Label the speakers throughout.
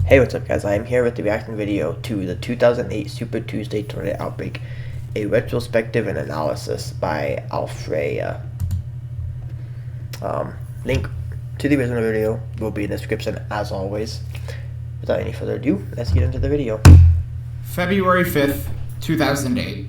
Speaker 1: Hey, what's up guys? I am here with the reaction video to the 2008 Super Tuesday Tornado Outbreak, a retrospective and analysis by Alferia. Link to the original video will be in the description as always. Without any further ado, let's get into the video.
Speaker 2: February 5th, 2008.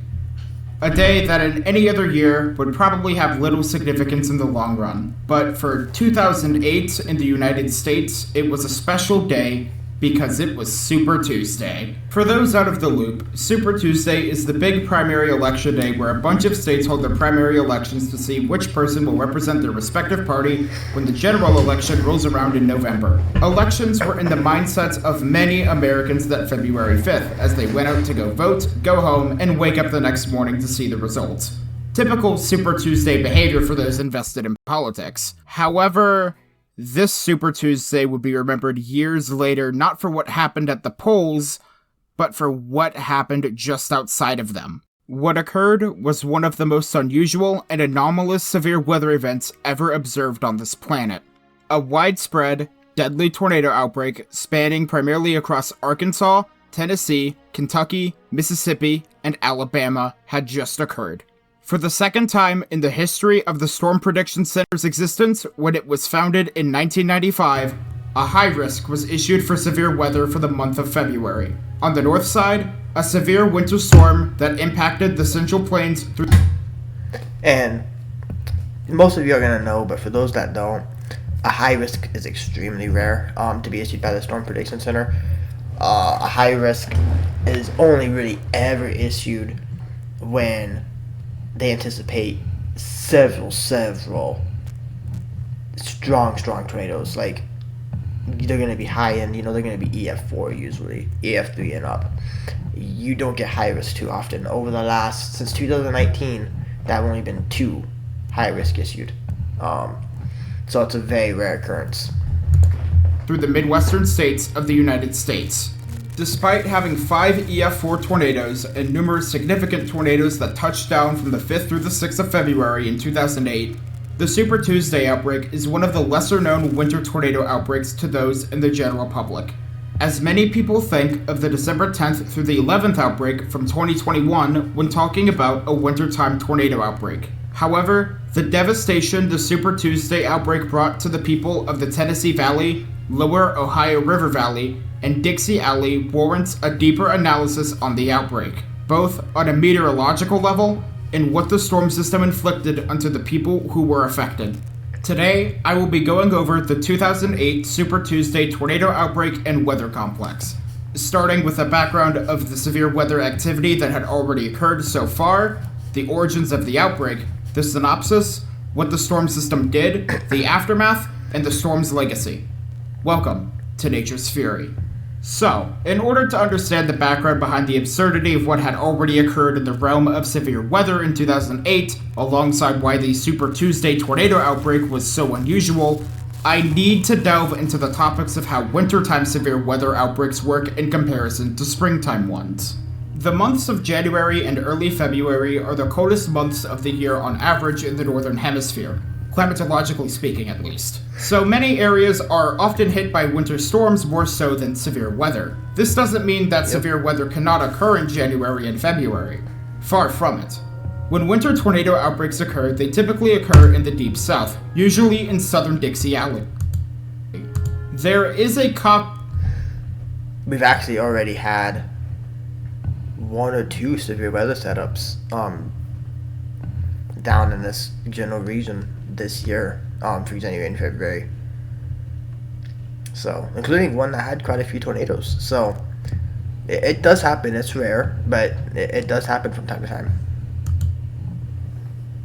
Speaker 2: A day that in any other year would probably have little significance in the long run, but for 2008 in the United States, it was a special day because it was Super Tuesday. For those out of the loop, Super Tuesday is the big primary election day where a bunch of states hold their primary elections to see which person will represent their respective party when the general election rolls around in November. Elections were in the mindsets of many Americans that February 5th, as they went out to go vote, go home, and wake up the next morning to see the results. Typical Super Tuesday behavior for those invested in politics. However, this Super Tuesday would be remembered years later not for what happened at the polls, but for what happened just outside of them. What occurred was one of the most unusual and anomalous severe weather events ever observed on this planet. A widespread, deadly tornado outbreak spanning primarily across Arkansas, Tennessee, Kentucky, Mississippi, and Alabama had just occurred. For the second time in the history of the Storm Prediction Center's existence, when it was founded in 1995, a high risk was issued for severe weather for the month of February. On the north side, a severe winter storm that impacted the Central Plains through...
Speaker 1: And most of you are going to know, but for those that don't, a high risk is extremely rare to be issued by the Storm Prediction Center. A high risk is only really ever issued when they anticipate several strong tornadoes. Like, they're going to be high end, they're going to be EF4 usually, EF3 and up. You don't get high risk too often. Since 2019, there have only been 2 high risk issued. So it's a very rare occurrence.
Speaker 2: Through the Midwestern states of the United States. Despite having 5 EF4 tornadoes and numerous significant tornadoes that touched down from the 5th through the 6th of February in 2008, the Super Tuesday outbreak is one of the lesser-known winter tornado outbreaks to those in the general public. As many people think of the December 10th through the 11th outbreak from 2021 when talking about a wintertime tornado outbreak. However, the devastation the Super Tuesday outbreak brought to the people of the Tennessee Valley, Lower Ohio River Valley, and Dixie Alley warrants a deeper analysis on the outbreak, both on a meteorological level and what the storm system inflicted onto the people who were affected. Today, I will be going over the 2008 Super Tuesday tornado outbreak and weather complex, starting with a background of the severe weather activity that had already occurred so far, the origins of the outbreak, the synopsis, what the storm system did, the aftermath, and the storm's legacy. Welcome to Nature's Fury. So, in order to understand the background behind the absurdity of what had already occurred in the realm of severe weather in 2008, alongside why the Super Tuesday tornado outbreak was so unusual, I need to delve into the topics of how wintertime severe weather outbreaks work in comparison to springtime ones. The months of January and early February are the coldest months of the year on average in the Northern Hemisphere, climatologically speaking at least. So many areas are often hit by winter storms more so than severe weather. This doesn't mean that severe weather cannot occur in January and February. Far from it. When winter tornado outbreaks occur, they typically occur in the deep south, usually in southern Dixie Alley. There is a
Speaker 1: We've actually already had 1 or 2 severe weather setups down in this general region this year for January and February. So, including one that had quite a few tornadoes. So, it does happen. It's rare, but it does happen from time to time.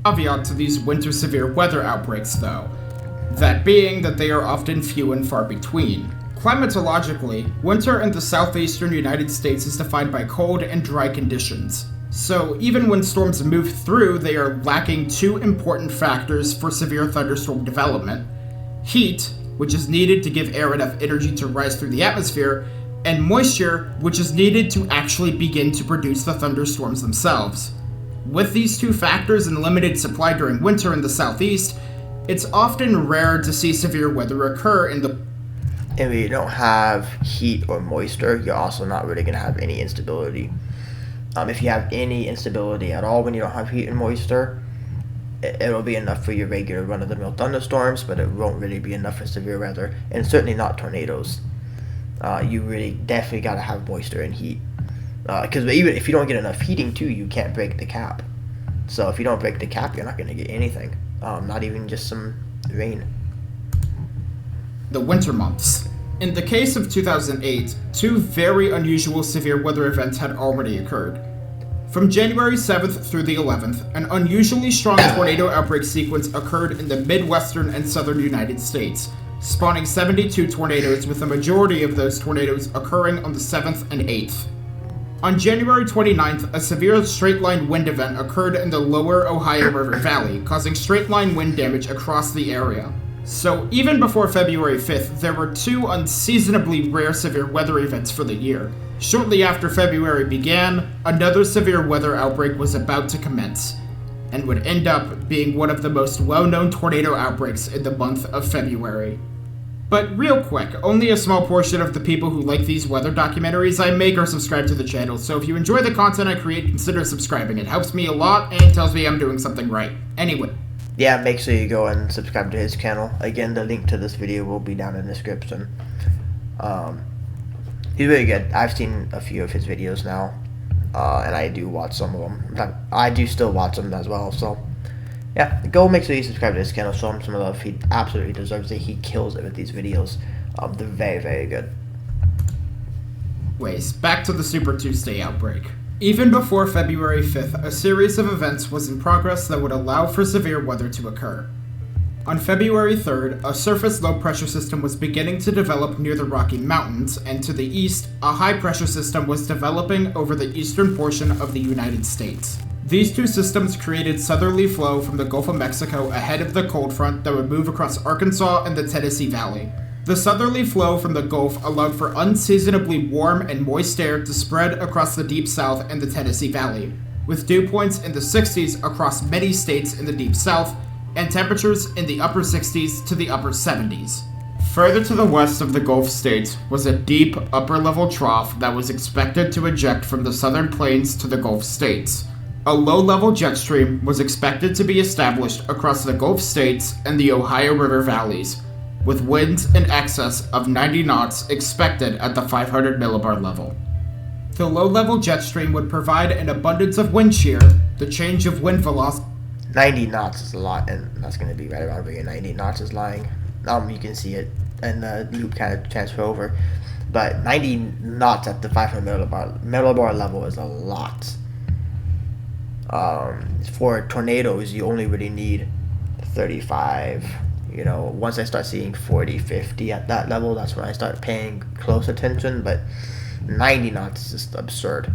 Speaker 2: Caveat to these winter severe weather outbreaks, though, that being that they are often few and far between. Climatologically, winter in the southeastern United States is defined by cold and dry conditions. So even when storms move through, they are lacking 2 important factors for severe thunderstorm development: heat, which is needed to give air enough energy to rise through the atmosphere, and moisture, which is needed to actually begin to produce the thunderstorms themselves. With these 2 factors in limited supply during winter in the southeast, it's often rare to see severe weather occur in the
Speaker 1: And when you don't have heat or moisture, you're also not really going to have any instability. If you have any instability at all when you don't have heat and moisture, it'll be enough for your regular run-of-the-mill thunderstorms, but it won't really be enough for severe weather, and certainly not tornadoes. You really definitely got to have moisture and heat. Because even if you don't get enough heating too, you can't break the cap. So if you don't break the cap, you're not going to get anything. Not even just some rain.
Speaker 2: The winter months. In the case of 2008, two very unusual severe weather events had already occurred. From January 7th through the 11th, an unusually strong tornado outbreak sequence occurred in the Midwestern and Southern United States, spawning 72 tornadoes, with the majority of those tornadoes occurring on the 7th and 8th. On January 29th, a severe straight-line wind event occurred in the lower Ohio River Valley, causing straight-line wind damage across the area. So even before February 5th, there were two unseasonably rare severe weather events for the year. Shortly after February began, another severe weather outbreak was about to commence, and would end up being one of the most well-known tornado outbreaks in the month of February. But real quick, only a small portion of the people who like these weather documentaries I make are subscribed to the channel, so if you enjoy the content I create, consider subscribing. It helps me a lot and tells me I'm doing something right. Anyway.
Speaker 1: Yeah, make sure you go and subscribe to his channel. Again, the link to this video will be down in the description. He's really good. I've seen a few of his videos now, and I do watch some of them. I do still watch them as well, so yeah, go make sure you subscribe to his channel, show him some love. He absolutely deserves it. He kills it with these videos. They're very, very good.
Speaker 2: Anyways, back to the Super Tuesday outbreak. Even before February 5th, a series of events was in progress that would allow for severe weather to occur. On February 3rd, a surface low-pressure system was beginning to develop near the Rocky Mountains, and to the east, a high-pressure system was developing over the eastern portion of the United States. These two systems created southerly flow from the Gulf of Mexico ahead of the cold front that would move across Arkansas and the Tennessee Valley. The southerly flow from the Gulf allowed for unseasonably warm and moist air to spread across the Deep South and the Tennessee Valley, with dew points in the 60s across many states in the Deep South, and temperatures in the upper 60s to the upper 70s. Further to the west of the Gulf states was a deep upper-level trough that was expected to eject from the southern plains to the Gulf states. A low-level jet stream was expected to be established across the Gulf states and the Ohio River valleys, with winds in excess of 90 knots expected at the 500 millibar level. The low-level jet stream would provide an abundance of wind shear, the change of wind velocity.
Speaker 1: 90 knots is a lot, and that's going to be right around where your 90 knots is lying. You can see it, and the loop kind of transfer over. But 90 knots at the 500 millibar level is a lot. For tornadoes, you only really need 35. You know, once I start seeing 40, 50 at that level, that's when I start paying close attention. But 90 knots is just absurd.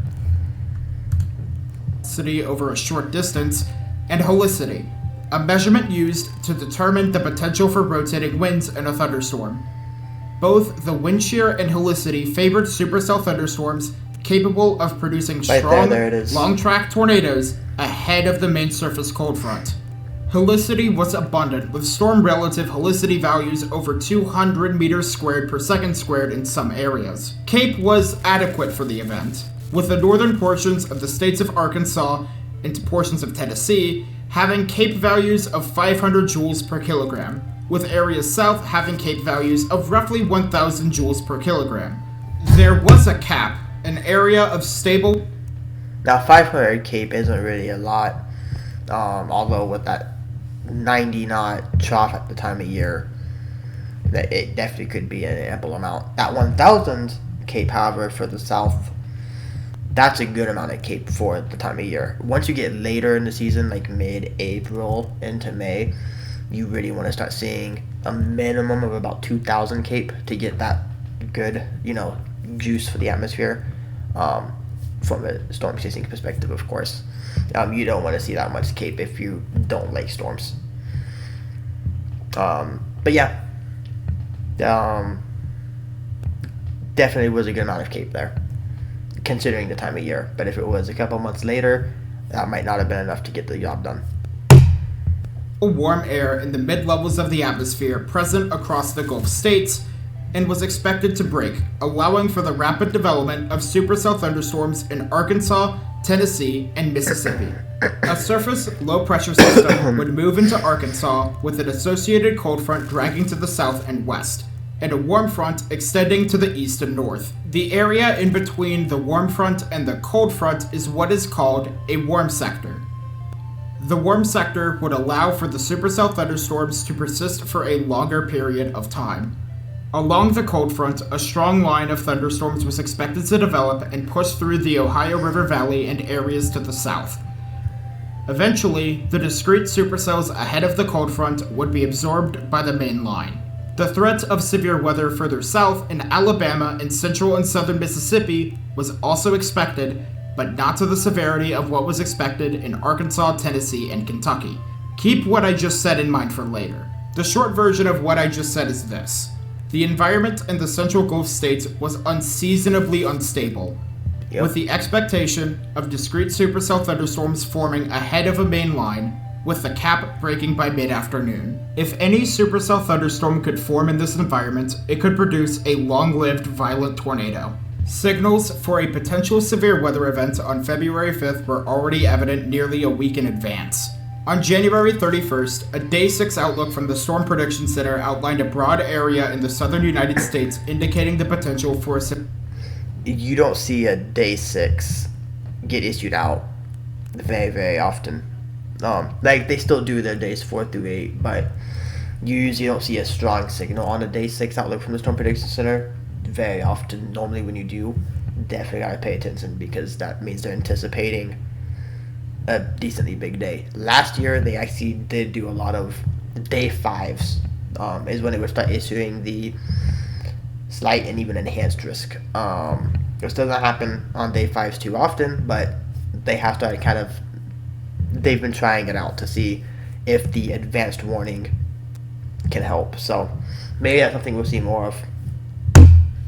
Speaker 2: Over a short distance, and helicity, a measurement used to determine the potential for rotating winds in a thunderstorm. Both the wind shear and helicity favored supercell thunderstorms capable of producing strong, long-track tornadoes ahead of the main surface cold front. Helicity was abundant, with storm-relative helicity values over 200 meters squared per second squared in some areas. CAPE was adequate for the event, with the northern portions of the states of Arkansas into portions of Tennessee having CAPE values of 500 joules per kilogram, with areas south having CAPE values of roughly 1,000 joules per kilogram. There was a cap, an area of stable...
Speaker 1: Now 500 CAPE isn't really a lot, although with that 90 knot trough at the time of year, that it definitely could be an ample amount. At 1,000 CAPE, however, for the south, that's a good amount of CAPE for the time of year. Once you get later in the season, like mid-April into May, you really want to start seeing a minimum of about 2,000 CAPE to get that good, juice for the atmosphere. From a storm chasing perspective, of course. You don't want to see that much CAPE if you don't like storms. But yeah, definitely was a good amount of CAPE there, considering the time of year. But if it was a couple months later, that might not have been enough to get the job done.
Speaker 2: Warm air in the mid-levels of the atmosphere present across the Gulf states, and was expected to break, allowing for the rapid development of supercell thunderstorms in Arkansas, Tennessee, and Mississippi. A surface low-pressure system would move into Arkansas with an associated cold front dragging to the south and west, and a warm front extending to the east and north. The area in between the warm front and the cold front is what is called a warm sector. The warm sector would allow for the supercell thunderstorms to persist for a longer period of time. Along the cold front, a strong line of thunderstorms was expected to develop and push through the Ohio River Valley and areas to the south. Eventually, the discrete supercells ahead of the cold front would be absorbed by the main line. The threat of severe weather further south in Alabama and central and southern Mississippi was also expected, but not to the severity of what was expected in Arkansas, Tennessee, and Kentucky. Keep what I just said in mind for later. The short version of what I just said is this. The environment in the central Gulf states was unseasonably unstable, with the expectation of discrete supercell thunderstorms forming ahead of a main line, with the cap breaking by mid-afternoon. If any supercell thunderstorm could form in this environment, it could produce a long-lived violent tornado. Signals for a potential severe weather event on February 5th were already evident nearly a week in advance. On January 31st, a Day 6 outlook from the Storm Prediction Center outlined a broad area in the southern United States indicating the potential for a
Speaker 1: You don't see a Day 6 get issued out very, very often. Like, they still do their days 4 through 8, but you usually don't see a strong signal on a Day 6 outlook from the Storm Prediction Center very often. Normally when you do, definitely gotta pay attention because that means they're anticipating a decently big day. Last year, they actually did do a lot of Day 5s, is when they would start issuing the slight and even enhanced risk. This doesn't happen on Day 5s too often, but they have started they've been trying it out to see if the advanced warning can help. So maybe that's something we'll see more of.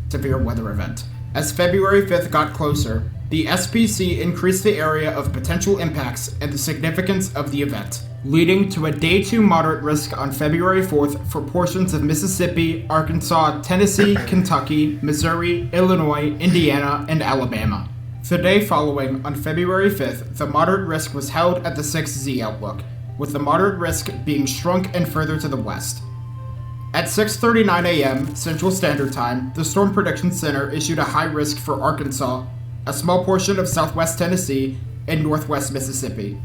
Speaker 2: Severe weather event. As February 5th got closer, the SPC increased the area of potential impacts and the significance of the event, leading to a Day 2 moderate risk on February 4th for portions of Mississippi, Arkansas, Tennessee, Kentucky, Missouri, Illinois, Indiana, and Alabama. The day following, on February 5th, the moderate risk was held at the 6Z outlook, with the moderate risk being shrunk and further to the west. At 6:39 a.m. Central Standard Time, the Storm Prediction Center issued a high risk for Arkansas, a small portion of southwest Tennessee, and northwest Mississippi.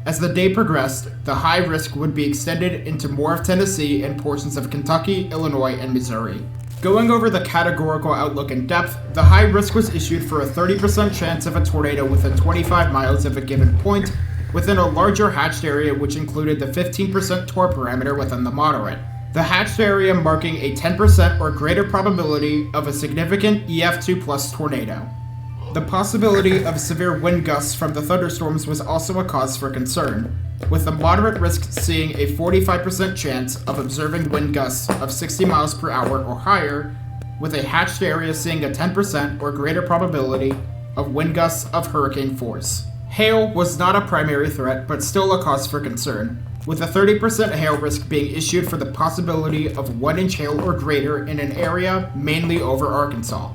Speaker 2: As the day progressed, the high risk would be extended into more of Tennessee and portions of Kentucky, Illinois, and Missouri. Going over the categorical outlook in depth, the high risk was issued for a 30% chance of a tornado within 25 miles of a given point within a larger hatched area, which included the 15% TOR parameter within the moderate. The hatched area marking a 10% or greater probability of a significant EF2 plus tornado. The possibility of severe wind gusts from the thunderstorms was also a cause for concern, with the moderate risk seeing a 45% chance of observing wind gusts of 60 miles per hour or higher, with a hatched area seeing a 10% or greater probability of wind gusts of hurricane force. Hail was not a primary threat, but still a cause for concern, with a 30% hail risk being issued for the possibility of 1-inch hail or greater in an area mainly over Arkansas.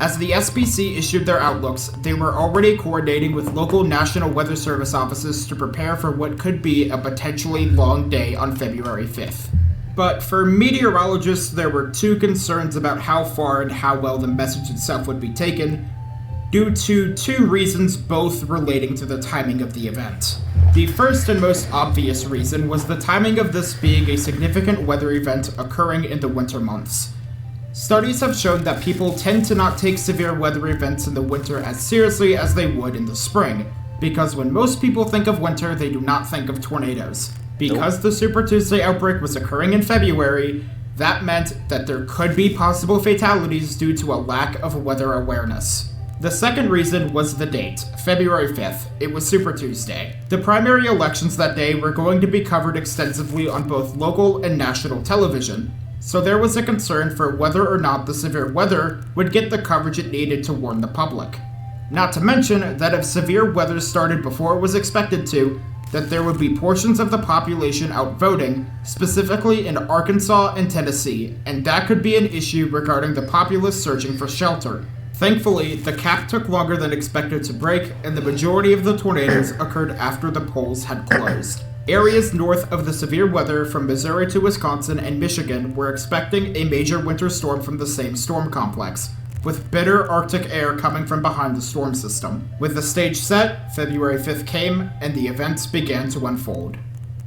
Speaker 2: As the SPC issued their outlooks, they were already coordinating with local National Weather Service offices to prepare for what could be a potentially long day on February 5th. But for meteorologists, there were two concerns about how far and how well the message itself would be taken, due to two reasons, both relating to the timing of the event. The first and most obvious reason was the timing of this being a significant weather event occurring in the winter months. Studies have shown that people tend to not take severe weather events in the winter as seriously as they would in the spring, because when most people think of winter, they do not think of tornadoes. Because the Super Tuesday outbreak was occurring in February, that meant that there could be possible fatalities due to a lack of weather awareness. The second reason was the date, February 5th. It was Super Tuesday. The primary elections that day were going to be covered extensively on both local and national television, so there was a concern for whether or not the severe weather would get the coverage it needed to warn the public. Not to mention that if severe weather started before it was expected to, that there would be portions of the population outvoting, specifically in Arkansas and Tennessee, and that could be an issue regarding the populace searching for shelter. Thankfully, the cap took longer than expected to break, and the majority of the tornadoes occurred after the polls had closed. Areas north of the severe weather from Missouri to Wisconsin and Michigan were expecting a major winter storm from the same storm complex, with bitter Arctic air coming from behind the storm system. With the stage set, February 5th came, and the events began to unfold.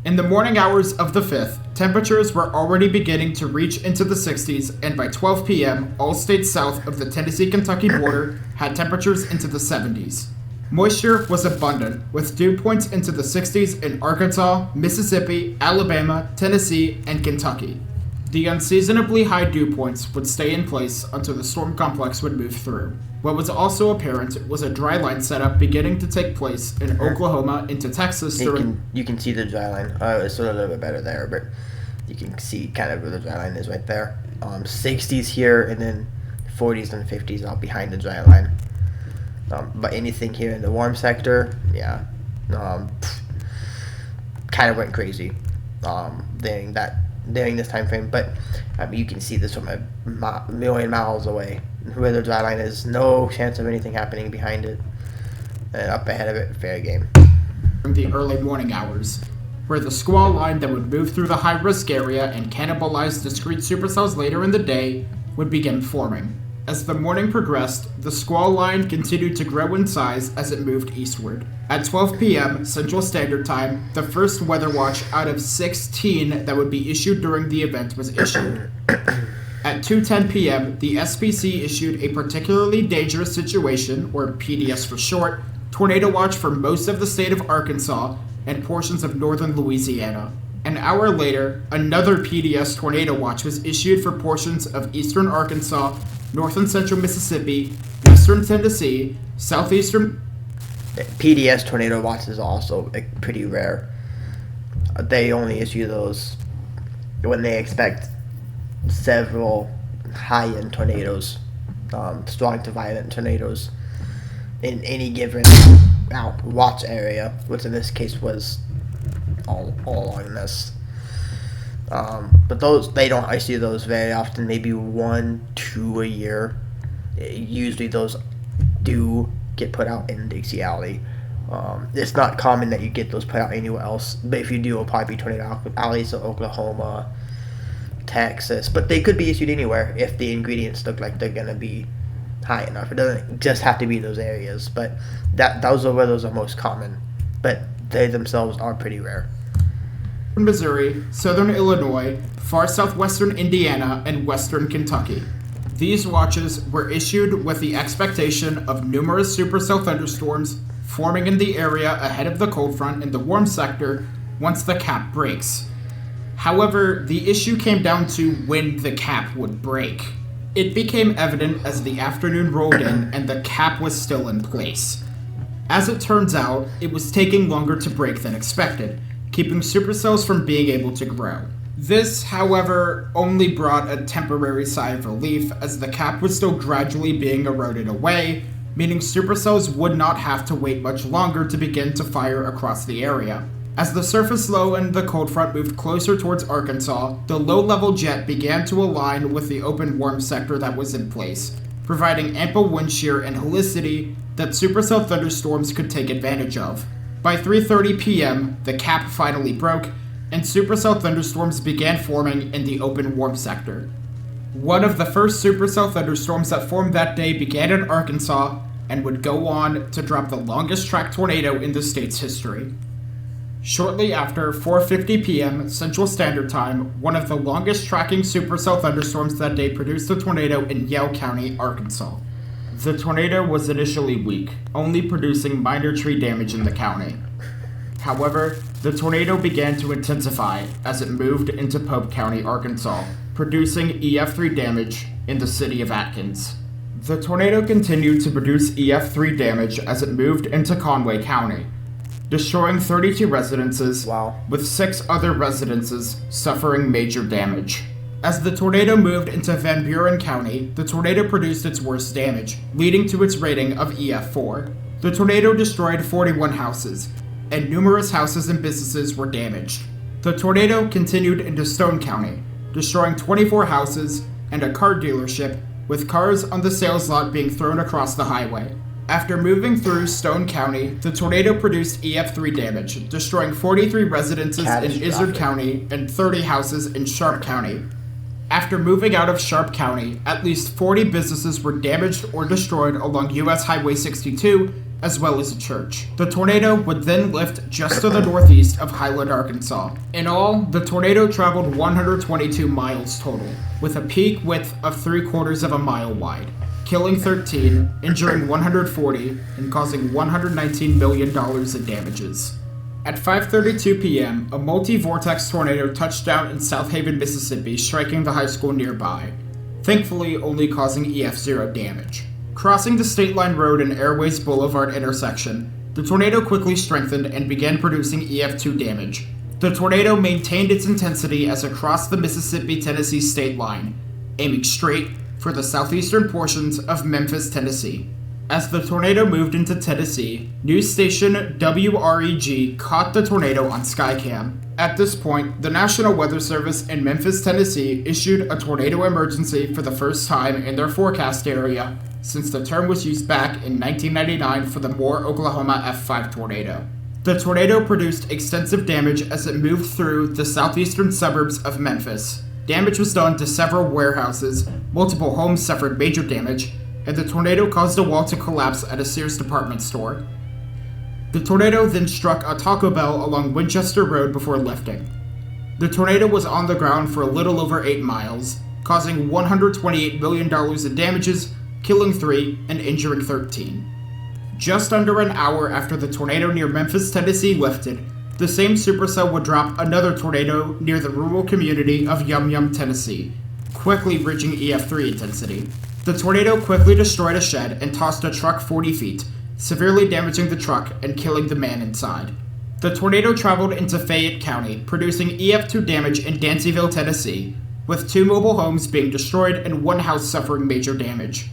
Speaker 2: In the morning hours of the 5th, temperatures were already beginning to reach into the 60s, and by 12 p.m., all states south of the Tennessee-Kentucky border had temperatures into the 70s. Moisture was abundant, with dew points into the 60s in Arkansas, Mississippi, Alabama, Tennessee, and Kentucky. The unseasonably high dew points would stay in place until the storm complex would move through. What was also apparent was a dry line setup beginning to take place in Oklahoma into Texas
Speaker 1: You can see the dry line. It's a little bit better there, but you can see kind of where the dry line is right there. 60s here, and then 40s and 50s out behind the dry line. But anything here in the warm sector, yeah, kind of went crazy during this time frame. But you can see this from a million miles away. Where the dry line is, no chance of anything happening behind it, and up ahead of it, fair game.
Speaker 2: From the early morning hours, where the squall line that would move through the high-risk area and cannibalize discrete supercells later in the day would begin forming. As the morning progressed, the squall line continued to grow in size as it moved eastward. At 12 p.m. Central Standard Time, the first weather watch out of 16 that would be issued during the event was issued. At 2:10 p.m., the SPC issued a particularly dangerous situation, or PDS for short, tornado watch for most of the state of Arkansas and portions of northern Louisiana. An hour later, another PDS tornado watch was issued for portions of eastern Arkansas, north and central Mississippi, western Tennessee, southeastern...
Speaker 1: PDS tornado watch is also pretty rare. They only issue those when they expect several high-end tornadoes, strong to violent tornadoes in any given watch area, which in this case was all along this. But those, they don't issue those very often, maybe 1-2 a year. Usually those do get put out in Dixie Alley. It's not common that you get those put out anywhere else, but if you do, it'll probably be Tornado Alley, so Oklahoma, Texas, but they could be issued anywhere if the ingredients look like they're gonna be high enough. It doesn't just have to be those areas, but those are where those are most common, but they themselves are pretty rare.
Speaker 2: Missouri, southern Illinois, far southwestern Indiana, and western Kentucky. These watches were issued with the expectation of numerous supercell thunderstorms forming in the area ahead of the cold front in the warm sector once the cap breaks. However, the issue came down to when the cap would break. It became evident as the afternoon rolled in and the cap was still in place. As it turns out, it was taking longer to break than expected, keeping supercells from being able to grow. This, however, only brought a temporary sigh of relief as the cap was still gradually being eroded away, meaning supercells would not have to wait much longer to begin to fire across the area. As the surface low and the cold front moved closer towards Arkansas, the low-level jet began to align with the open warm sector that was in place, providing ample wind shear and helicity that supercell thunderstorms could take advantage of. By 3:30 p.m., the cap finally broke, and supercell thunderstorms began forming in the open warm sector. One of the first supercell thunderstorms that formed that day began in Arkansas and would go on to drop the longest track tornado in the state's history. Shortly after 4:50 p.m. Central Standard Time, one of the longest tracking supercell thunderstorms that day produced a tornado in Yale County, Arkansas. The tornado was initially weak, only producing minor tree damage in the county. However, the tornado began to intensify as it moved into Pope County, Arkansas, producing EF3 damage in the city of Atkins. The tornado continued to produce EF3 damage as it moved into Conway County, destroying 32 residences, with 6 other residences suffering major damage. As the tornado moved into Van Buren County, the tornado produced its worst damage, leading to its rating of EF4. The tornado destroyed 41 houses, and numerous houses and businesses were damaged. The tornado continued into Stone County, destroying 24 houses and a car dealership, with cars on the sales lot being thrown across the highway. After moving through Stone County, the tornado produced EF3 damage, destroying 43 residences in Izard County and 30 houses in Sharp County. After moving out of Sharp County, at least 40 businesses were damaged or destroyed along US Highway 62, as well as a church. The tornado would then lift just to the northeast of Highland, Arkansas. In all, the tornado traveled 122 miles total, with a peak width of 3/4 of a mile wide, killing 13, injuring 140, and causing $119 million in damages. At 5:32 p.m., a multi-vortex tornado touched down in South Haven, Mississippi, striking the high school nearby, thankfully only causing EF0 damage. Crossing the State Line Road and Airways Boulevard intersection, the tornado quickly strengthened and began producing EF2 damage. The tornado maintained its intensity as it crossed the Mississippi-Tennessee state line, aiming straight for the southeastern portions of Memphis, Tennessee. As the tornado moved into Tennessee, news station WREG caught the tornado on Skycam. At this point, the National Weather Service in Memphis, Tennessee issued a tornado emergency for the first time in their forecast area, since the term was used back in 1999 for the Moore, Oklahoma F5 tornado. The tornado produced extensive damage as it moved through the southeastern suburbs of Memphis. Damage was done to several warehouses, multiple homes suffered major damage, and the tornado caused a wall to collapse at a Sears department store. The tornado then struck a Taco Bell along Winchester Road before lifting. The tornado was on the ground for a little over 8 miles, causing $128 million in damages, killing 3 and injuring 13. Just under an hour after the tornado near Memphis, Tennessee lifted, the same supercell would drop another tornado near the rural community of Yum Yum, Tennessee, quickly reaching EF3 intensity. The tornado quickly destroyed a shed and tossed a truck 40 feet, severely damaging the truck and killing the man inside. The tornado traveled into Fayette County, producing EF2 damage in Danseyville, Tennessee, with 2 mobile homes being destroyed and 1 house suffering major damage.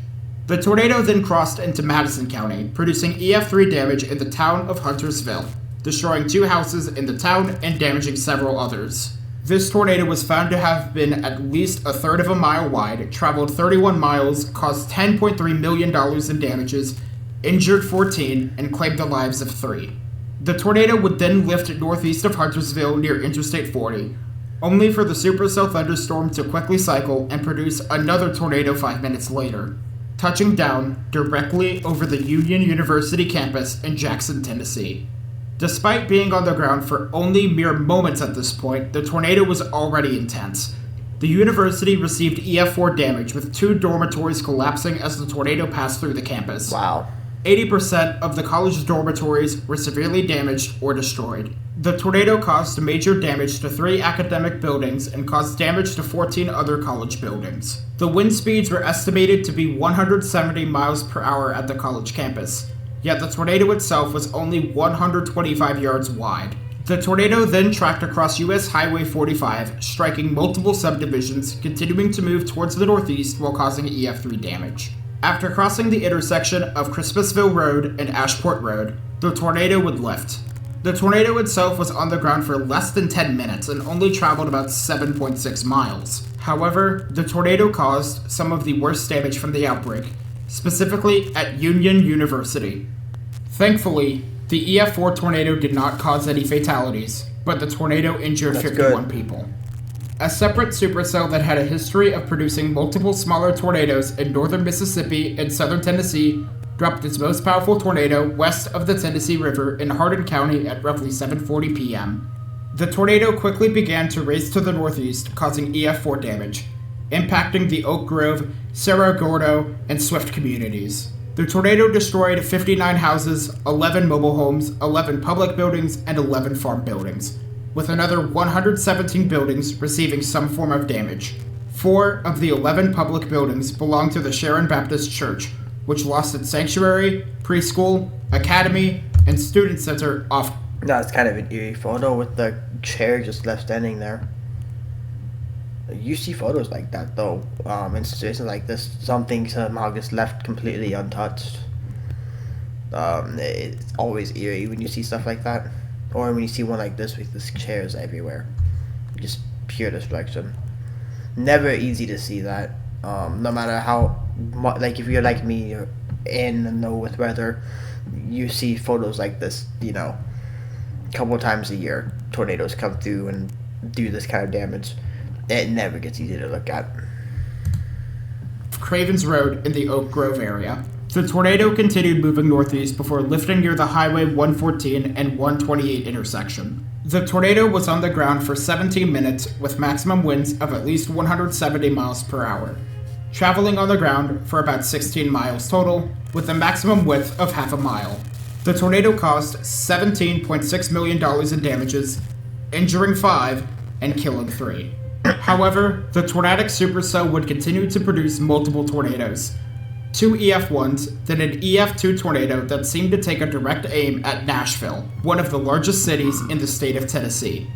Speaker 2: The tornado then crossed into Madison County, producing EF3 damage in the town of Huntersville, destroying 2 houses in the town and damaging several others. This tornado was found to have been at least 1/3 of a mile wide, traveled 31 miles, caused $10.3 million in damages, injured 14, and claimed the lives of 3. The tornado would then lift northeast of Huntersville near Interstate 40, only for the supercell thunderstorm to quickly cycle and produce another tornado 5 minutes later, touching down directly over the Union University campus in Jackson, Tennessee. Despite being on the ground for only mere moments at this point, the tornado was already intense. The university received EF4 damage, with 2 dormitories collapsing as the tornado passed through the campus.
Speaker 1: Wow.
Speaker 2: 80% of the college dormitories were severely damaged or destroyed. The tornado caused major damage to 3 academic buildings and caused damage to 14 other college buildings. The wind speeds were estimated to be 170 miles per hour at the college campus, yet the tornado itself was only 125 yards wide. The tornado then tracked across US Highway 45, striking multiple subdivisions, continuing to move towards the northeast while causing EF3 damage. After crossing the intersection of Christmasville Road and Ashport Road, the tornado would lift. The tornado itself was on the ground for less than 10 minutes and only traveled about 7.6 miles. However, the tornado caused some of the worst damage from the outbreak, specifically at Union University. Thankfully, the EF4 tornado did not cause any fatalities, but the tornado injured 51 people. A separate supercell that had a history of producing multiple smaller tornadoes in northern Mississippi and southern Tennessee dropped its most powerful tornado west of the Tennessee River in Hardin County at roughly 7:40 p.m. The tornado quickly began to race to the northeast, causing EF4 damage, impacting the Oak Grove, Cerro Gordo, and Swift communities. The tornado destroyed 59 houses, 11 mobile homes, 11 public buildings, and 11 farm buildings, with another 117 buildings receiving some form of damage. 4 of the 11 public buildings belong to the Sharon Baptist Church, which lost its sanctuary, preschool, academy, and student center off.
Speaker 1: That's kind of an eerie photo with the chair just left standing there. You see photos like that though, in situations like this, something somehow gets left completely untouched. It's always eerie when you see stuff like that. or when you see one like this with the chairs everywhere, just pure destruction. Never easy to see that. No matter how like if you're like me, you're in the know with weather, you see photos like this, a couple times a year. Tornadoes come through and do this kind of damage. It never gets easy to look at.
Speaker 2: Cravens Road in the Oak Grove area. The tornado continued moving northeast before lifting near the Highway 114 and 128 intersection. The tornado was on the ground for 17 minutes with maximum winds of at least 170 miles per hour, traveling on the ground for about 16 miles total, with a maximum width of half a mile. The tornado caused $17.6 million in damages, injuring 5 and killing 3. However, the tornadic supercell would continue to produce multiple tornadoes. 2 EF1s, then an EF2 tornado that seemed to take a direct aim at Nashville, one of the largest cities in the state of Tennessee.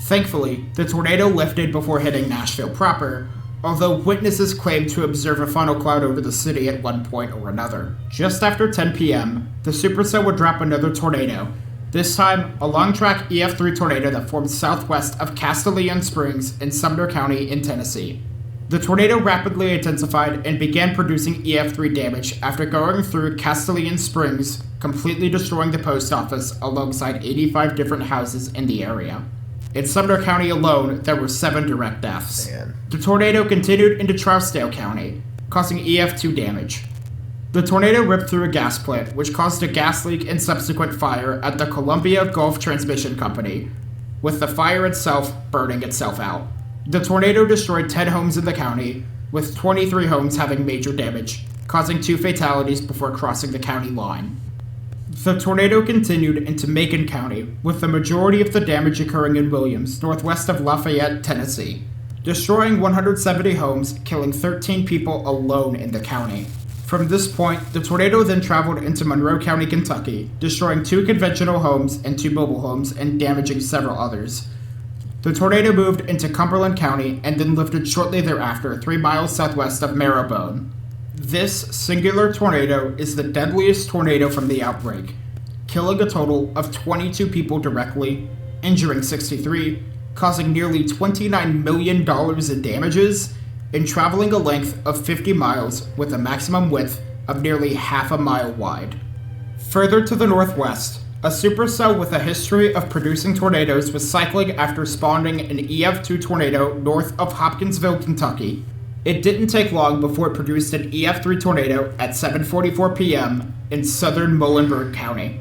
Speaker 2: Thankfully, the tornado lifted before hitting Nashville proper, although witnesses claimed to observe a funnel cloud over the city at one point or another. Just after 10 p.m., the supercell would drop another tornado, this time a long-track EF3 tornado that formed southwest of Castellan Springs in Sumner County in Tennessee. The tornado rapidly intensified and began producing EF3 damage after going through Castellan Springs, completely destroying the post office alongside 85 different houses in the area. In Sumner County alone, there were 7 direct deaths.
Speaker 1: Man.
Speaker 2: The tornado continued into Trousdale County, causing EF2 damage. The tornado ripped through a gas plant, which caused a gas leak and subsequent fire at the Columbia Gulf Transmission Company, with the fire itself burning itself out. The tornado destroyed 10 homes in the county, with 23 homes having major damage, causing 2 fatalities before crossing the county line. The tornado continued into Macon County, with the majority of the damage occurring in Williams, northwest of Lafayette, Tennessee, destroying 170 homes, killing 13 people alone in the county. From this point, the tornado then traveled into Monroe County, Kentucky, destroying 2 conventional homes and 2 mobile homes and damaging several others. The tornado moved into Cumberland County and then lifted shortly thereafter 3 miles southwest of Marrowbone. This singular tornado is the deadliest tornado from the outbreak, killing a total of 22 people directly, injuring 63, causing nearly $29 million in damages, and traveling a length of 50 miles with a maximum width of nearly half a mile wide. Further to the northwest, a supercell with a history of producing tornadoes was cycling after spawning an EF2 tornado north of Hopkinsville, Kentucky. It didn't take long before it produced an EF3 tornado at 7:44 p.m. in southern Muhlenberg County.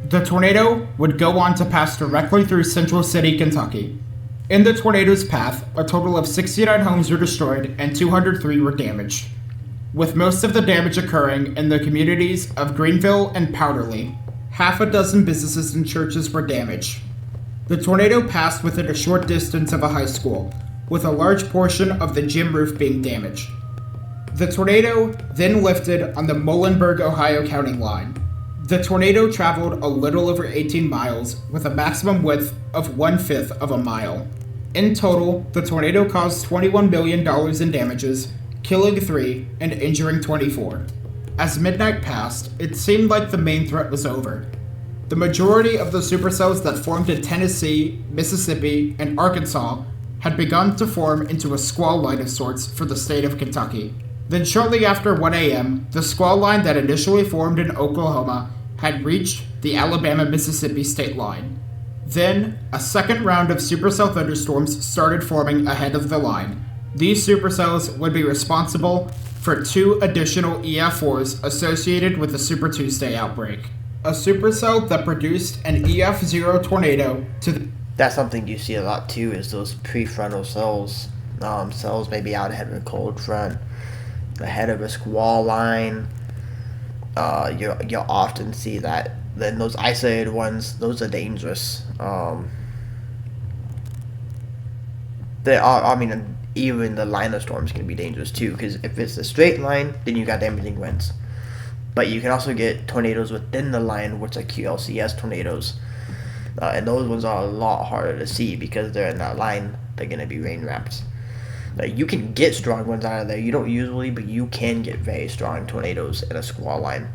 Speaker 2: The tornado would go on to pass directly through Central City, Kentucky. In the tornado's path, a total of 69 homes were destroyed and 203 were damaged, with most of the damage occurring in the communities of Greenville and Powderly. Half a dozen businesses and churches were damaged. The tornado passed within a short distance of a high school, with a large portion of the gym roof being damaged. The tornado then lifted on the Muhlenberg, Ohio County line. The tornado traveled a little over 18 miles, with a maximum width of 1/5 of a mile. In total, the tornado caused $21 million in damages, killing 3 and injuring 24. As midnight passed, it seemed like the main threat was over. The majority of the supercells that formed in Tennessee, Mississippi, and Arkansas had begun to form into a squall line of sorts for the state of Kentucky. Then shortly after 1 a.m., the squall line that initially formed in Oklahoma had reached the Alabama-Mississippi state line. Then, a second round of supercell thunderstorms started forming ahead of the line. These supercells would be responsible for 2 additional EF4s associated with the Super Tuesday outbreak. A supercell that produced an EF0 tornado to the...
Speaker 1: That's something you see a lot too, is those prefrontal cells. Cells maybe out ahead of a cold front, ahead of a squall line. You'll often see that. Then those isolated ones, those are dangerous. They are. I mean, even the line of storms can be dangerous too, because if it's a straight line, then you got damaging winds. But you can also get tornadoes within the line, which are QLCS tornadoes, and those ones are a lot harder to see because they're in that line. They're gonna be rain wrapped. You can get strong ones out of there. You don't usually, but you can get very strong tornadoes in a squall line.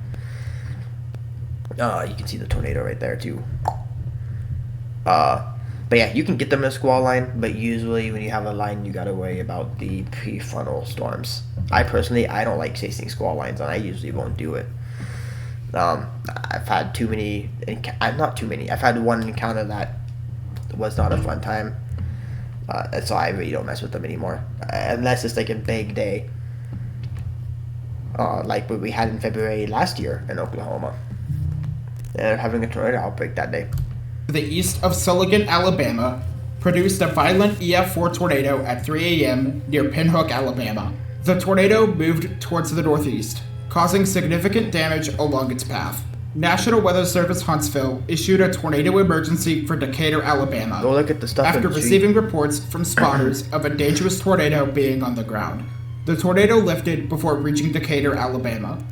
Speaker 1: You can see the tornado right there too. But yeah, you can get them in a squall line, but usually when you have a line, you gotta worry about the prefrontal storms. I don't like chasing squall lines, and I usually won't do it. I've had too many, not too many, I've had one encounter that was not a fun time, and so I really don't mess with them anymore, unless it's like a big day, like what we had in February last year in Oklahoma. And having a tornado outbreak that day.
Speaker 2: The east of Sullivan, Alabama, produced a violent EF4 tornado at 3 a.m. near Pinhook, Alabama. The tornado moved towards the northeast, causing significant damage along its path. National Weather Service Huntsville issued a tornado emergency for Decatur, Alabama,
Speaker 1: Go look at the stuff
Speaker 2: after receiving reports from spotters of a dangerous tornado being on the ground. The tornado lifted before reaching Decatur, Alabama.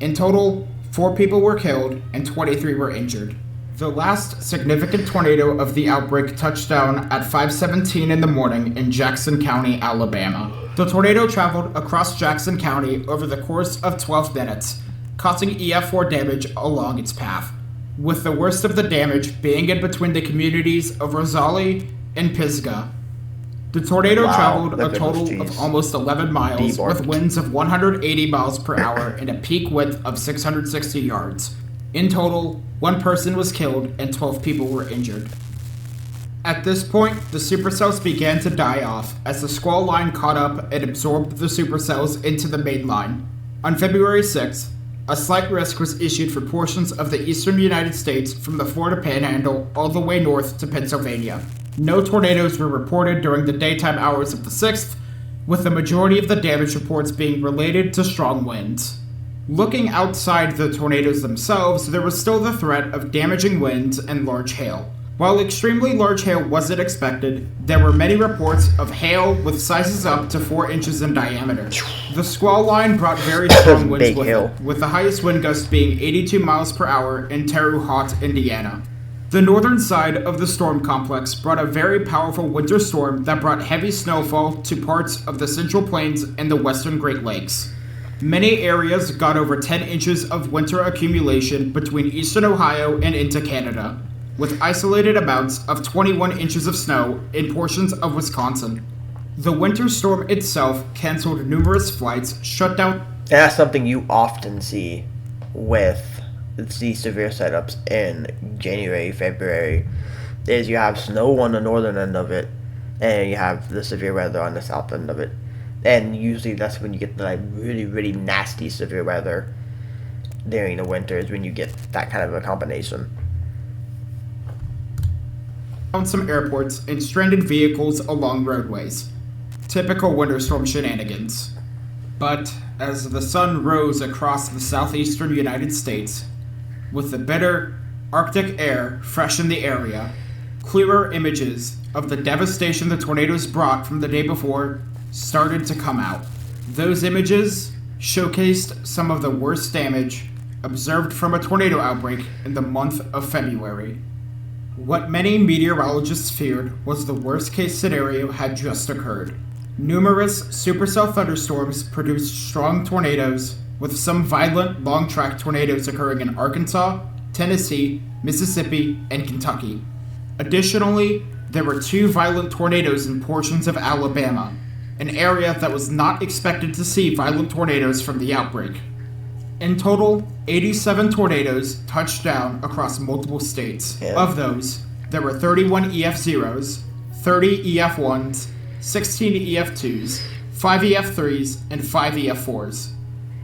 Speaker 2: In total, 4 people were killed and 23 were injured. The last significant tornado of the outbreak touched down at 5:17 in the morning in Jackson County, Alabama. The tornado traveled across Jackson County over the course of 12 minutes, causing EF4 damage along its path, with the worst of the damage being in between the communities of Rosali and Pisgah. The tornado traveled a total of almost 11 miles with winds of 180 miles per hour and a peak width of 660 yards. In total, 1 person was killed and 12 people were injured. At this point, the supercells began to die off as the squall line caught up and absorbed the supercells into the main line. On February 6th, a slight risk was issued for portions of the eastern United States from the Florida Panhandle all the way north to Pennsylvania. No tornadoes were reported during the daytime hours of the 6th, with the majority of the damage reports being related to strong winds. Looking outside the tornadoes themselves, there was still the threat of damaging winds and large hail. While extremely large hail wasn't expected, there were many reports of hail with sizes up to 4 inches in diameter. The squall line brought very strong winds with it, with the highest wind gust being 82 miles per hour in Terre Haute, Indiana. The northern side of the storm complex brought a very powerful winter storm that brought heavy snowfall to parts of the Central Plains and the western Great Lakes. Many areas got over 10 inches of winter accumulation between eastern Ohio and into Canada, with isolated amounts of 21 inches of snow in portions of Wisconsin. The winter storm itself canceled numerous flights, shut down.
Speaker 1: And that's something you often see with these severe setups in January, February, is you have snow on the northern end of it, and you have the severe weather on the south end of it. And usually that's when you get the like really, really nasty severe weather during the winter, is when you get that kind of a combination.
Speaker 2: On some airports and stranded vehicles along roadways. Typical winter storm shenanigans. But as the sun rose across the southeastern United States, with the bitter Arctic air fresh in the area, clearer images of the devastation the tornadoes brought from the day before started to come out. Those images showcased some of the worst damage observed from a tornado outbreak in the month of February. What many meteorologists feared was the worst-case scenario had just occurred. Numerous supercell thunderstorms produced strong tornadoes, with some violent long-track tornadoes occurring in Arkansas, Tennessee, Mississippi, and Kentucky. Additionally, there were 2 violent tornadoes in portions of Alabama, an area that was not expected to see violent tornadoes from the outbreak. In total, 87 tornadoes touched down across multiple states. Yeah. Of those, there were 31 EF0s, 30 EF1s, 16 EF2s, 5 EF3s, and 5 EF4s.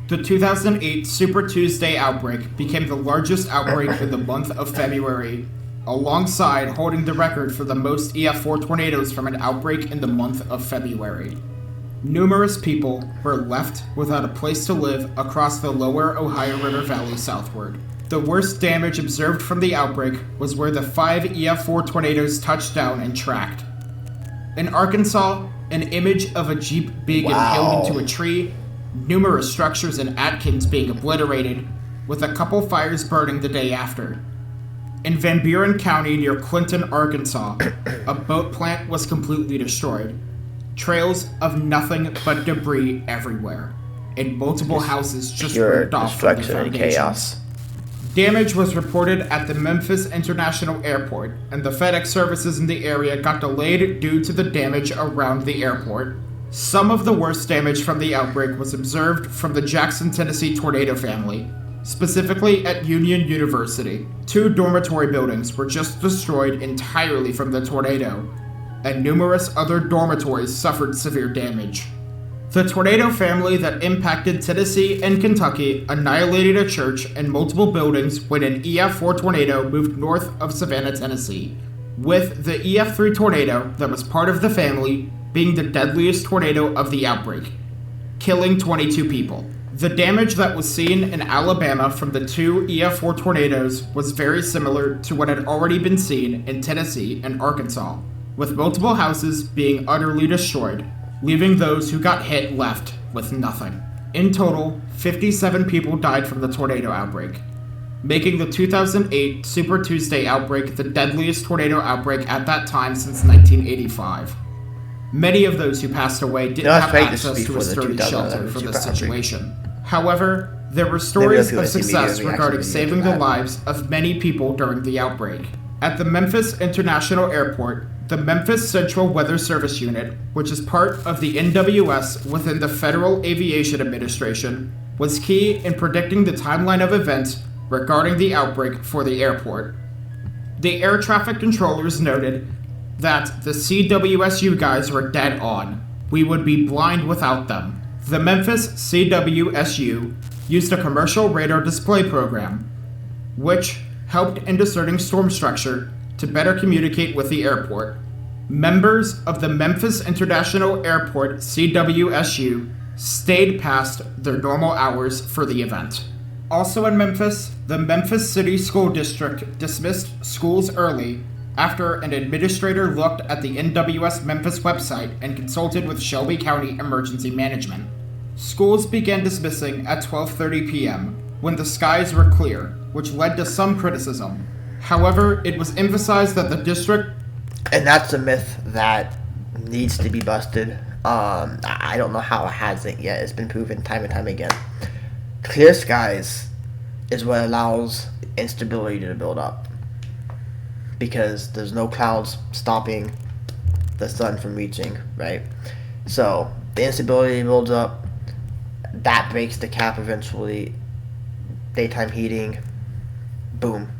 Speaker 2: The 2008 Super Tuesday outbreak became the largest outbreak in the month of February, alongside holding the record for the most EF4 tornadoes from an outbreak in the month of February. Numerous people were left without a place to live across the lower Ohio River Valley southward. The worst damage observed from the outbreak was where the 5 EF4 tornadoes touched down and tracked. In Arkansas, an image of a Jeep being impaled into a tree, numerous structures in Atkins being obliterated, with a couple fires burning the day after. In Van Buren County near Clinton, Arkansas, a boat plant was completely destroyed. Trails of nothing but debris everywhere, and multiple houses just ripped off from the foundations. Damage was reported at the Memphis International Airport, and the FedEx services in the area got delayed due to the damage around the airport. Some of the worst damage from the outbreak was observed from the Jackson, Tennessee tornado family, specifically at Union University. 2 dormitory buildings were just destroyed entirely from the tornado, and numerous other dormitories suffered severe damage. The tornado family that impacted Tennessee and Kentucky annihilated a church and multiple buildings when an EF4 tornado moved north of Savannah, Tennessee, with the EF3 tornado that was part of the family being the deadliest tornado of the outbreak, killing 22 people. The damage that was seen in Alabama from the 2 EF4 tornadoes was very similar to what had already been seen in Tennessee and Arkansas, with multiple houses being utterly destroyed, leaving those who got hit left with nothing. In total, 57 people died from the tornado outbreak, making the 2008 Super Tuesday outbreak the deadliest tornado outbreak at that time since 1985. Many of those who passed away didn't have access to a sturdy shelter for this situation. However, there were stories of success regarding saving the lives of many people during the outbreak. At the Memphis International Airport, the Memphis Central Weather Service Unit, which is part of the NWS within the Federal Aviation Administration, was key in predicting the timeline of events regarding the outbreak for the airport. The air traffic controllers noted that the CWSU guys were dead on. We would be blind without them. The Memphis CWSU used a commercial radar display program, which helped in discerning storm structure to better communicate with the airport. Members of the Memphis International Airport CWSU stayed past their normal hours for the event. Also in Memphis, the Memphis City School District dismissed schools early after an administrator looked at the NWS Memphis website and consulted with Shelby County Emergency Management. Schools began dismissing at 12:30 p.m. when the skies were clear, which led to some criticism. However, it was emphasized that the district...
Speaker 1: And that's a myth that needs to be busted. I don't know how it hasn't yet. It's been proven time and time again. Clear skies is what allows instability to build up, because there's no clouds stopping the sun from reaching, right? So the instability builds up, that breaks the cap eventually, daytime heating, boom,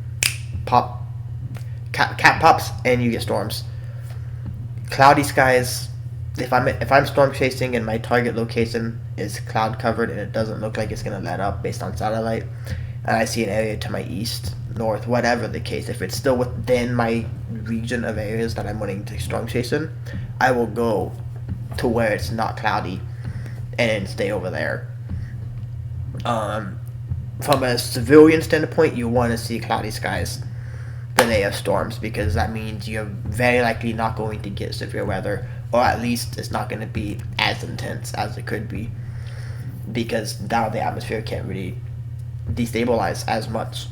Speaker 1: pop, cap pops, and you get storms. Cloudy skies, if I'm storm chasing and my target location is cloud covered and it doesn't look like it's going to let up based on satellite, and I see an area to my east, north, whatever the case, if it's still within my region of areas that I'm wanting to storm chase in, I will go to where it's not cloudy and stay over there. From a civilian standpoint, you want to see cloudy skies the day of storms, because that means you're very likely not going to get severe weather, or at least it's not going to be as intense as it could be, because now the atmosphere can't really destabilize as much.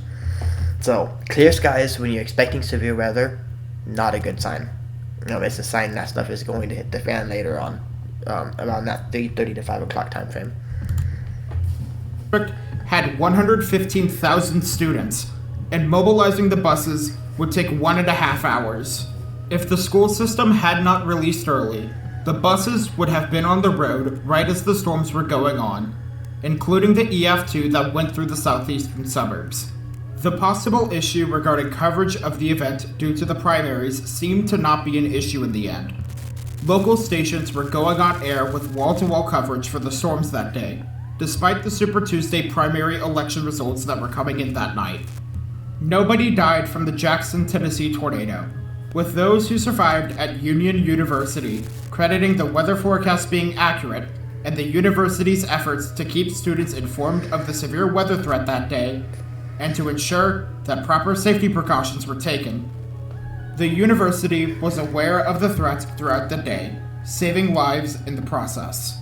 Speaker 1: So clear skies when you're expecting severe weather, not a good sign. It's a sign that stuff is going to hit the fan later on, around that 3:30 to 5 o'clock time frame.
Speaker 2: Had 115,000 students, and mobilizing the buses would take 1.5 hours. If the school system had not released early, the buses would have been on the road right as the storms were going on, including the EF2 that went through the southeastern suburbs. The possible issue regarding coverage of the event due to the primaries seemed to not be an issue in the end. Local stations were going on air with wall-to-wall coverage for the storms that day, despite the Super Tuesday primary election results that were coming in that night. Nobody died from the Jackson, Tennessee tornado, with those who survived at Union University crediting the weather forecast being accurate and the university's efforts to keep students informed of the severe weather threat that day and to ensure that proper safety precautions were taken. The university was aware of the threat throughout the day, saving lives in the process.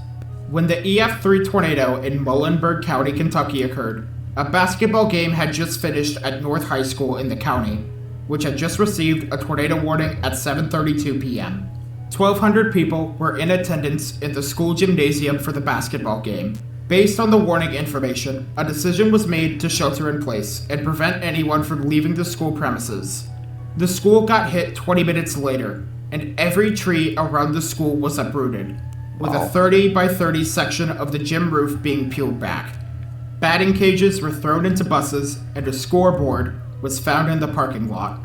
Speaker 2: When the EF3 tornado in Muhlenberg County, Kentucky occurred, a basketball game had just finished at North High School in the county, which had just received a tornado warning at 7:32 p.m. 1,200 people were in attendance in the school gymnasium for the basketball game. Based on the warning information, a decision was made to shelter in place and prevent anyone from leaving the school premises. The school got hit 20 minutes later, and every tree around the school was uprooted, with a 30 by 30 section of the gym roof being peeled back. Batting cages were thrown into buses, and a scoreboard was found in the parking lot.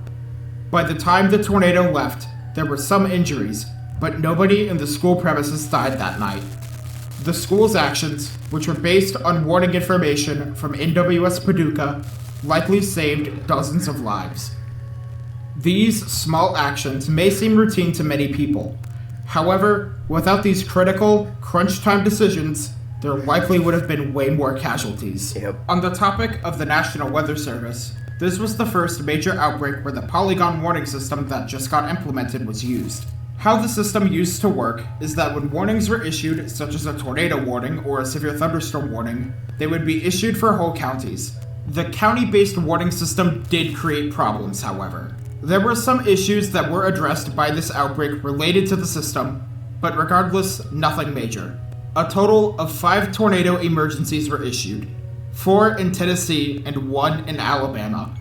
Speaker 2: By the time the tornado left, there were some injuries, but nobody in the school premises died that night. The school's actions, which were based on warning information from NWS Paducah, likely saved dozens of lives. These small actions may seem routine to many people. However, without these critical, crunch-time decisions, there likely would have been way more casualties. On the topic of the National Weather Service, this was the first major outbreak where the polygon warning system that just got implemented was used. How the system used to work is that when warnings were issued, such as a tornado warning or a severe thunderstorm warning, they would be issued for whole counties. The county-based warning system did create problems, however. There were some issues that were addressed by this outbreak related to the system, but regardless, nothing major. A total of 5 tornado emergencies were issued, 4 in Tennessee and 1 in Alabama,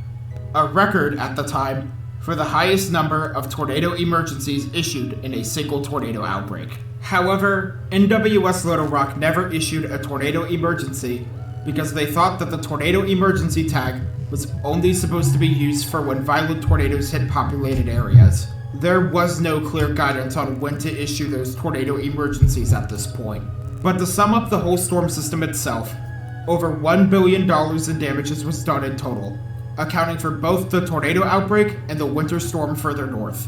Speaker 2: a record at the time for the highest number of tornado emergencies issued in a single tornado outbreak. However, NWS Little Rock never issued a tornado emergency because they thought that the tornado emergency tag was only supposed to be used for when violent tornadoes hit populated areas. There was no clear guidance on when to issue those tornado emergencies at this point. But to sum up the whole storm system itself, over $1 billion in damages was done in total, accounting for both the tornado outbreak and the winter storm further north.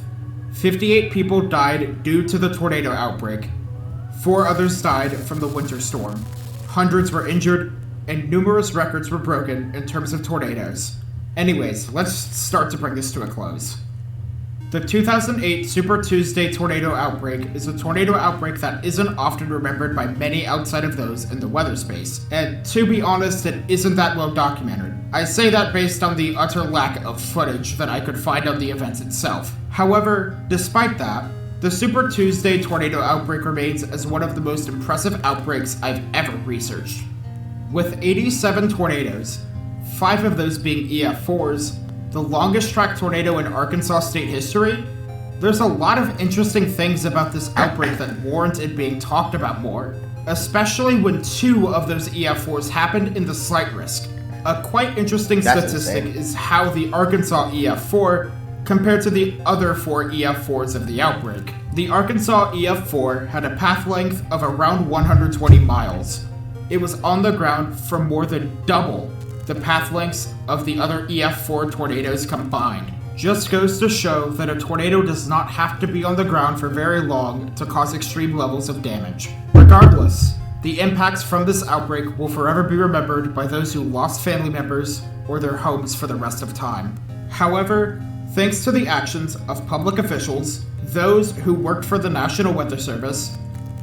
Speaker 2: 58 people died due to the tornado outbreak. 4 others died from the winter storm. Hundreds were injured, and numerous records were broken in terms of tornadoes. Anyways, let's start to bring this to a close. The 2008 Super Tuesday Tornado Outbreak is a tornado outbreak that isn't often remembered by many outside of those in the weather space, and to be honest, it isn't that well documented. I say that based on the utter lack of footage that I could find on the event itself. However, despite that, the Super Tuesday Tornado Outbreak remains as one of the most impressive outbreaks I've ever researched. With 87 tornadoes, 5 of those being EF4s, the longest track tornado in Arkansas state history, there's a lot of interesting things about this outbreak that warrant it being talked about more, especially when 2 of those EF4s happened in the slight risk. A quite interesting statistic is how the Arkansas EF4 compared to the other 4 EF4s of the outbreak. The Arkansas EF4 had a path length of around 120 miles. It was on the ground for more than double the path lengths of the other EF4 tornadoes combined. Just goes to show that a tornado does not have to be on the ground for very long to cause extreme levels of damage. Regardless, the impacts from this outbreak will forever be remembered by those who lost family members or their homes for the rest of time. However, thanks to the actions of public officials, those who worked for the National Weather Service,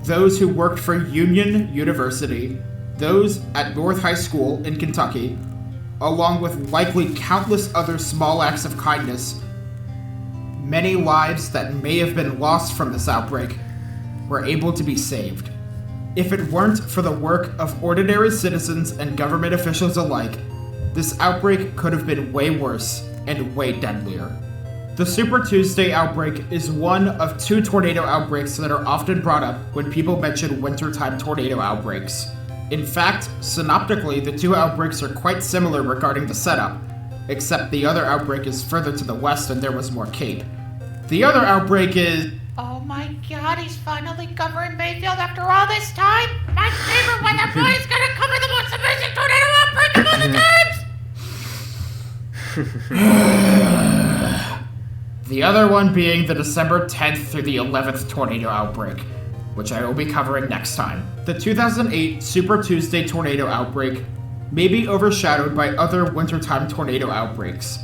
Speaker 2: those who worked for Union University, those at North High School in Kentucky, along with likely countless other small acts of kindness, many lives that may have been lost from this outbreak were able to be saved. If it weren't for the work of ordinary citizens and government officials alike, this outbreak could have been way worse and way deadlier. The Super Tuesday outbreak is one of 2 tornado outbreaks that are often brought up when people mention wintertime tornado outbreaks. In fact, synoptically, the 2 outbreaks are quite similar regarding the setup, except the other outbreak is further to the west and there was more cape. The other outbreak is...
Speaker 3: Oh my god, he's finally covering Mayfield after all this time! My favorite weather boy is gonna cover the most amazing tornado outbreak of all the times!
Speaker 2: The other one being the December 10th through the 11th tornado outbreak, which I will be covering next time. The 2008 Super Tuesday Tornado Outbreak may be overshadowed by other wintertime tornado outbreaks,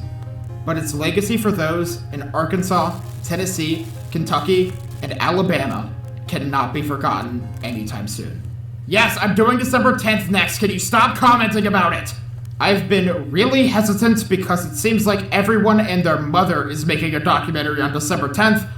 Speaker 2: but its legacy for those in Arkansas, Tennessee, Kentucky, and Alabama cannot be forgotten anytime soon. Yes, I'm doing December 10th next. Can you stop commenting about it? I've been really hesitant because it seems like everyone and their mother is making a documentary on December 10th,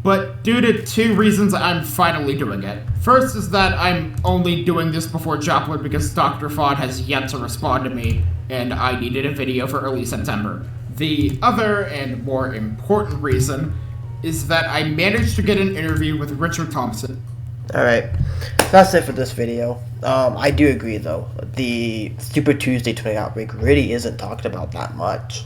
Speaker 2: but due to two reasons, I'm finally doing it. First is that I'm only doing this before Joplin because Dr. Fod has yet to respond to me, and I needed a video for early September. The other and more important reason is that I managed to get an interview with Richard Thompson.
Speaker 1: Alright, that's it for this video. I do agree though, the Super Tuesday Tornado Outbreak really isn't talked about that much.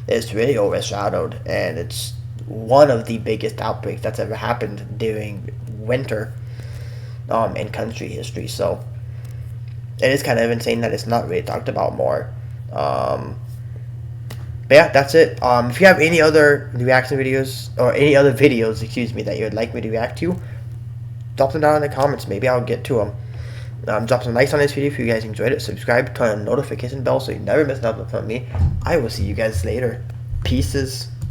Speaker 1: It's really overshadowed, and it's one of the biggest outbreaks that's ever happened during winter in country history. So it is kind of insane that it's not really talked about more. But yeah, that's it. If you have any other reaction videos, or any other videos, excuse me, that you would like me to react to, drop them down in the comments. Maybe I'll get to them. Drop some likes on this video if you guys enjoyed it. Subscribe, turn on the notification bell so you never miss an upload from me. I will see you guys later. Pieces.